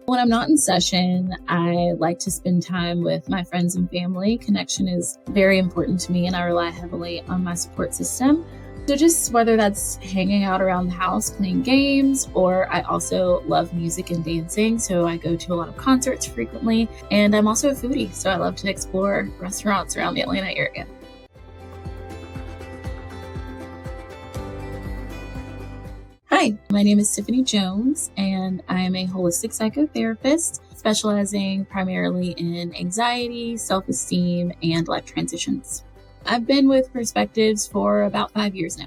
When I'm not in session, I like to spend time with my friends and family. Connection is very important to me, and I rely heavily on my support system. So just whether that's hanging out around the house, playing games, or I also love music and dancing. So I go to a lot of concerts frequently, and I'm also a foodie. So I love to explore restaurants around the Atlanta area. Hi, my name is Tiffany Jones, and I am a holistic psychotherapist specializing primarily in anxiety, self-esteem, and life transitions. I've been with Prescriptives for about 5 years now.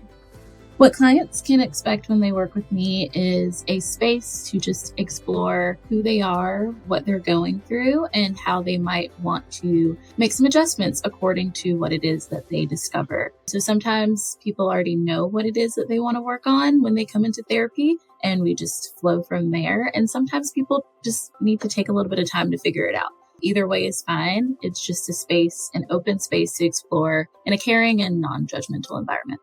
What clients can expect when they work with me is a space to just explore who they are, what they're going through, and how they might want to make some adjustments according to what it is that they discover. So sometimes people already know what it is that they want to work on when they come into therapy, and we just flow from there. And sometimes people just need to take a little bit of time to figure it out. Either way is fine. It's just a space, an open space to explore in a caring and non-judgmental environment.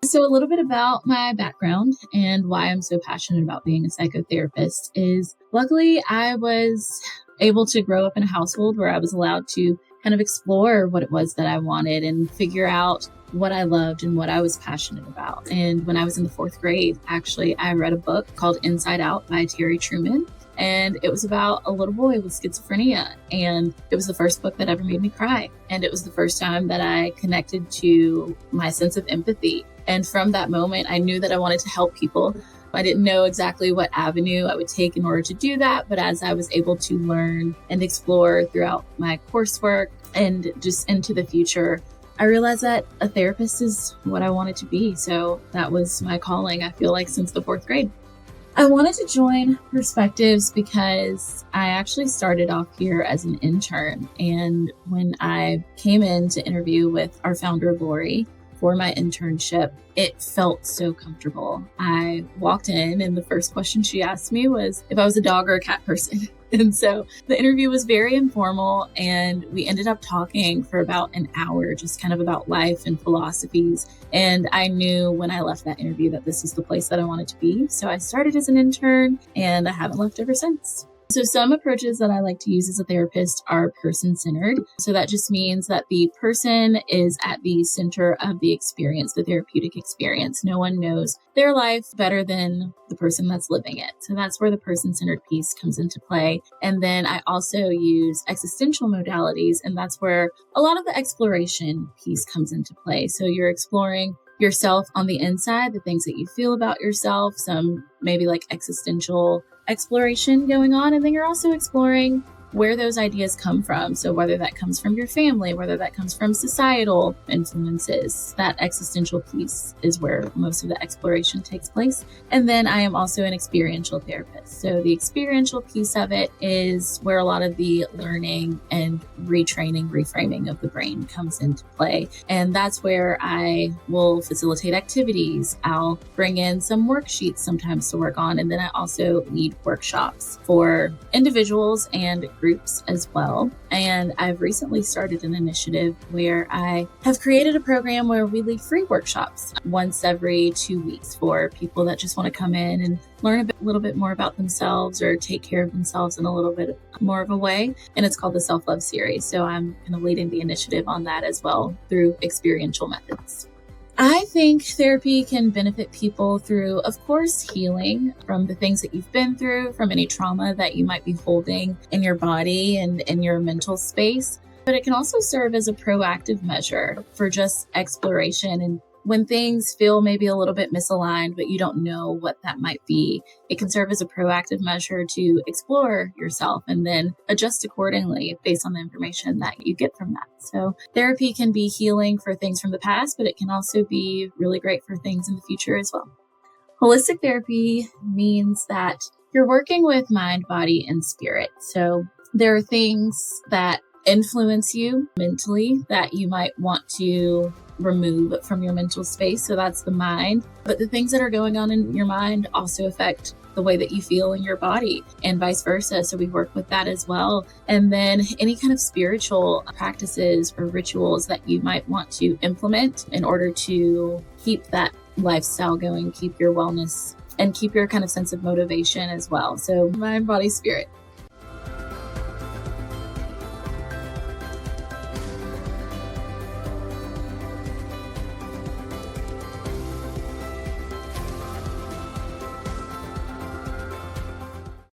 So a little bit about my background and why I'm so passionate about being a psychotherapist is luckily I was able to grow up in a household where I was allowed to kind of explore what it was that I wanted and figure out what I loved and what I was passionate about. And when I was in the 4th grade, actually, I read a book called Inside Out by Terry Truman. And it was about a little boy with schizophrenia. And it was the first book that ever made me cry. And it was the first time that I connected to my sense of empathy. And from that moment, I knew that I wanted to help people. I didn't know exactly what avenue I would take in order to do that. But as I was able to learn and explore throughout my coursework and just into the future, I realized that a therapist is what I wanted to be. So that was my calling, I feel like, since the 4th grade. I wanted to join Prescriptives because I actually started off here as an intern. And when I came in to interview with our founder, Lori, for my internship, it felt so comfortable. I walked in and the first question she asked me was if I was a dog or a cat person. And so the interview was very informal, and we ended up talking for about an hour, just kind of about life and philosophies. And I knew when I left that interview that this is the place that I wanted to be. So I started as an intern, and I haven't left ever since. So some approaches that I like to use as a therapist are person-centered. So that just means that the person is at the center of the experience, the therapeutic experience. No one knows their life better than the person that's living it. So that's where the person-centered piece comes into play. And then I also use existential modalities, and that's where a lot of the exploration piece comes into play. So you're exploring yourself on the inside, the things that you feel about yourself, some maybe like existential exploration going on. And then you're also exploring where those ideas come from. So whether that comes from your family, whether that comes from societal influences, that existential piece is where most of the exploration takes place. And then I am also an experiential therapist. So the experiential piece of it is where a lot of the learning and retraining, reframing of the brain comes into play. And that's where I will facilitate activities. I'll bring in some worksheets sometimes to work on. And then I also lead workshops for individuals and groups as well. And I've recently started an initiative where I have created a program where we lead free workshops once every 2 weeks for people that just want to come in and learn a little bit more about themselves or take care of themselves in a little bit more of a way. And it's called the Self-Love Series. So I'm kind of leading the initiative on that as well through experiential methods. I think therapy can benefit people through, of course, healing from the things that you've been through, from any trauma that you might be holding in your body and in your mental space. But it can also serve as a proactive measure for just exploration. And when things feel maybe a little bit misaligned, but you don't know what that might be, it can serve as a proactive measure to explore yourself and then adjust accordingly based on the information that you get from that. So therapy can be healing for things from the past, but it can also be really great for things in the future as well. Holistic therapy means that you're working with mind, body, and spirit. So there are things that influence you mentally that you might want to remove from your mental space. So that's the mind. But the things that are going on in your mind also affect the way that you feel in your body and vice versa. So we work with that as well. And then any kind of spiritual practices or rituals that you might want to implement in order to keep that lifestyle going, keep your wellness and keep your kind of sense of motivation as well. So mind, body, spirit.